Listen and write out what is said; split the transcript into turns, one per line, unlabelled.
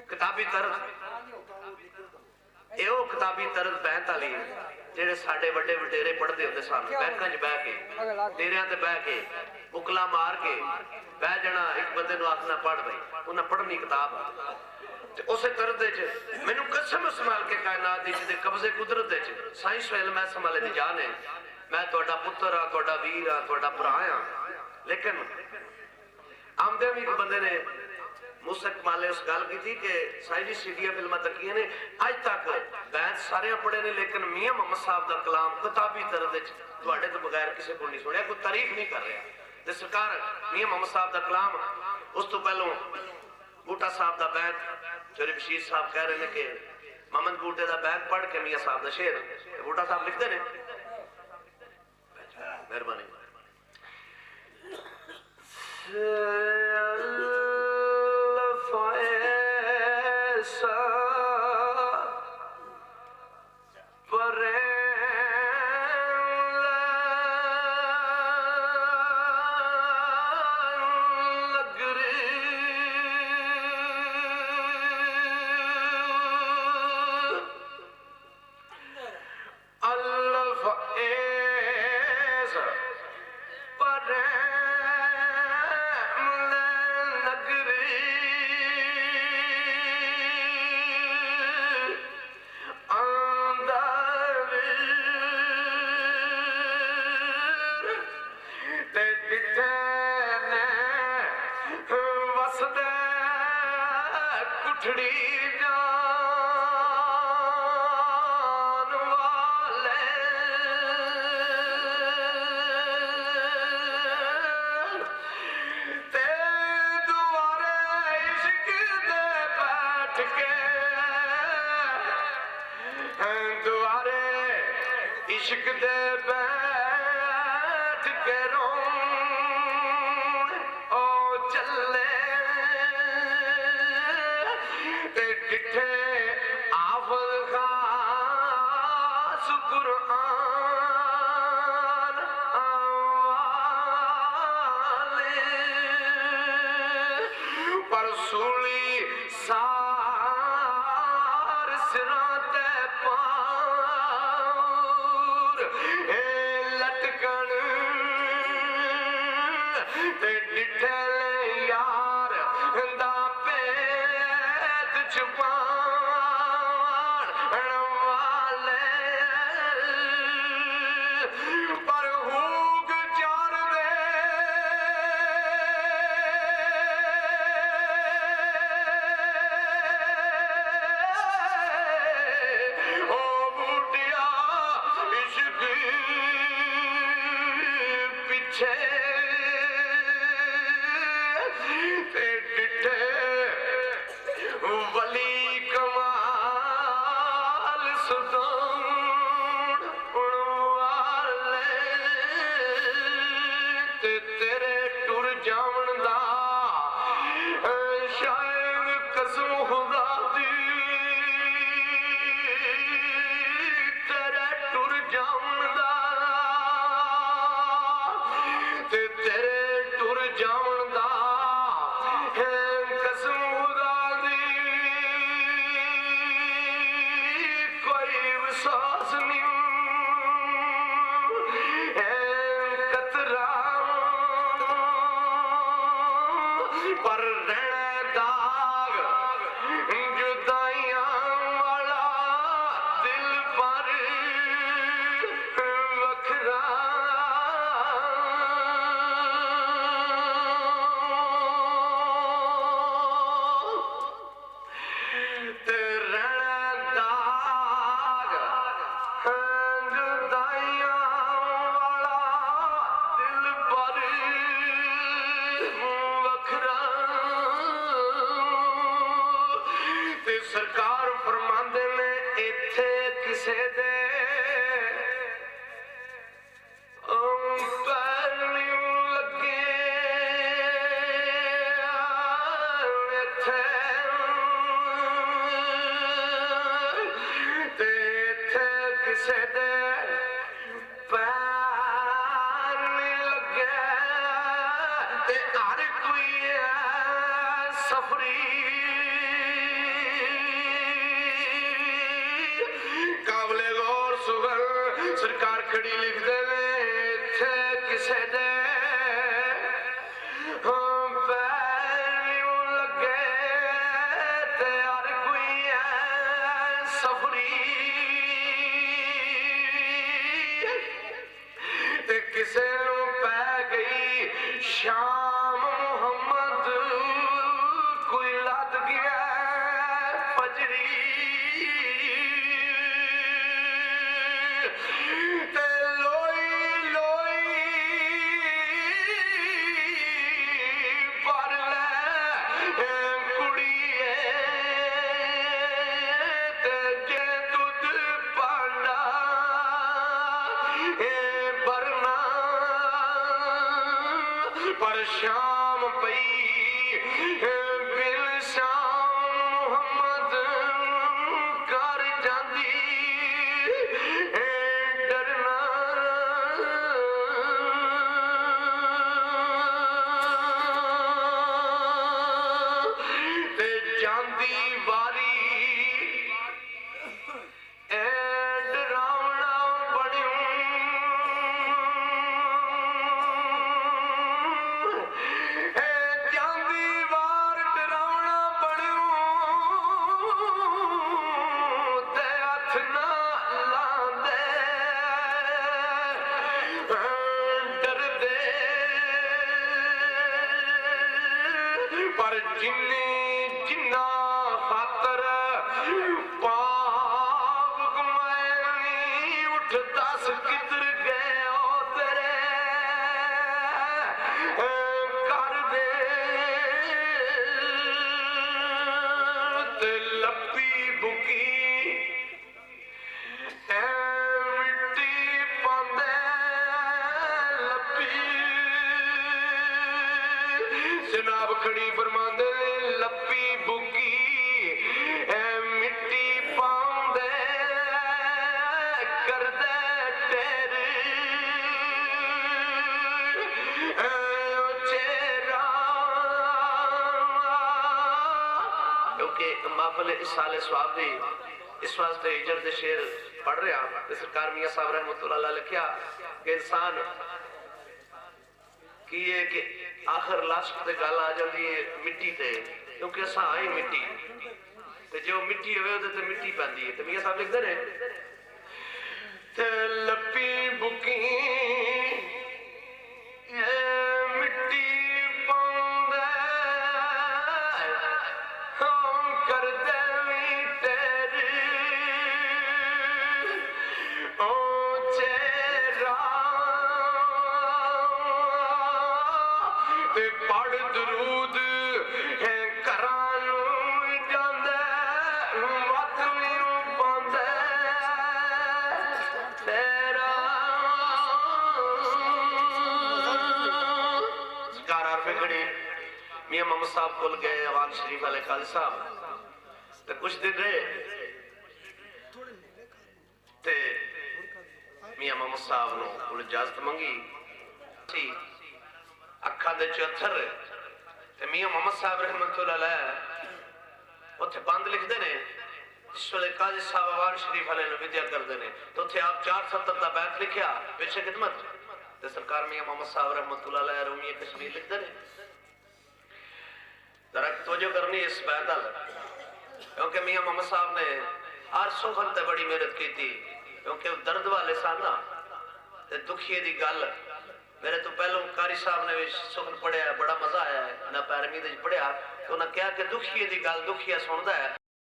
किताबी तरज यो किताबी तरज बैंत वाली जेडे साडे वड्डे वडेरे पढ़ते होंदे सन बैंकां च बह के डेरियां ते बह के बुकला मार के बह जाना एक बंदे नूं आखना पढ़ बई उन्हें पढ़नी किताब ते उस तरज मैनू कसम संभाल के कायनात दे कब्जे कुदरत साइंस इल्म है संभाले दी जान है मैं तुहाडा पुत्र हाँ तुहाडा वीर हाँ तुहाडा भरा हाँ लेकिन आमदे भी एक बंदे ने मूसा कमाल ने उस गल की थी कि साईं जी सीडिया फिल्मां तकियां ने अज तक बैंत सारे पढ़े ने लेकिन मियां मोहम्मद साहब का कलाम किताबी तरज तुहाडे तो बगैर किसी को नहीं सुनिया कोई तारीफ नहीं कर रहा ते सरकार मियां मोहम्मद साहब का कलाम उस तो पहलों बूटा साहब का बैंत चोरी बशीर साहब कह रहे हैं कि मोहम्मद बूटे का बैंत पढ़ के मियां साहब का शेर बूटा साहब लिखते हैं मेहरबानी इश्क दे बैठ के रोन ओ चले ते डिठे आफल खास कुरान आवाले पर सूली सार सिरां ते यार दा पेट छुपाण वाले पर हुक चार दे ओ बूटिया इश्क पीछे वली कमाल सुदान वाले ते तेरे टुर जावन दा शायद कसम खुदा दी तेरे टुर जावन दा ते तेरे टुर जावन दा कसम खुदा दी कोई विश्वास नहीं कतरा पर रहने दाग जुदाइयां वाला दिल पर वखरा सरकार फरमांदे ने इत्थे किसे दे पैर नहीं लगे इत्थे ते इत्थे किसे दे पैर नहीं लगे ते हर कोई सफरी खड़ी लिखते ने इत्थे किसे दे पैरों लगे ते हर कोई है सफरी ते किसे नूं पै गई शाम मुहम्मद कोई लद गया फजरी ते लोई लोई पर ले कुड़िए ते जे दुध पांडा भरना पर शाम पई बिन शाम मुहम्मद कर जांदी डरना ते जांदी वारी डरावना बणियों जांदी वार डरावना बणियों ते हथ ना लांदे डरदे पर जिन्ने जिन्ना खातर पाप कमाए उठ दस किधर गए ओ तेरे कर दे ते लपी बुकी मिट्टी पांदे लपी जनाब खड़ी फरमांदे लपी बुकी मिट्टी पांदे करदे टेर चेहरा क्योंकि महफिल इस साल स्वाब दी इस वास्ते हिजर दे शेर पढ़ रहा ते सरकार मियां साहब रहमतुल्लाह अलैह लिखिया कि इंसान की है कि आखिर लास्ट ते गल आ जाती है मिट्टी ते क्योंकि असा आई मिट्टी ते जो मिट्टी होवे ओदे ते मिट्टी पैंदी है ते मियां साहब लिखदे ने ते लपी बुकी मिट्टी पांदे हम करदे वी तेरी ओ चेहरा ते पढ़ दरूद घरां नूं जांदे मत वी पांदे तेरा सरकार आरफे खड़ी मियां मोहम्मद साहब कोल गए अवान शरीफ वाले काजी साहब ते कुछ दिन रहे ते मियां मोहम्मद साहब नूं कोल इजाजत मंगी अखा दे चौथर ते मियां मोहम्मद साहब रहमतुल्लाह अलैह उत्थे बंद लिखते ने जिस वेले काजी साहब अवान शरीफ वाले विद्या करते हैं तो उत्थे आप 470 का बैत लिखिया पेश खिदमत ते सरकार मियां मोहम्मद साहब रहमतुल्लाह अलैह रूमी कश्मीर लिखते हैं जरा तवज्जो करनी इस बैत अल क्योंकि मियां मोहम्मद साहब ने हर सुखन ते बड़ी मेहनत की थी क्योंकि दर्द वाले सन ना ते दुखिए दी गल मेरे तो पहले कारी साहब ने भी सुखन पढ़िया बड़ा मजा आया है ना पैरवी पढ़िया तो उन्हें कहा कि दुखिए की गल दुखिया सुनता है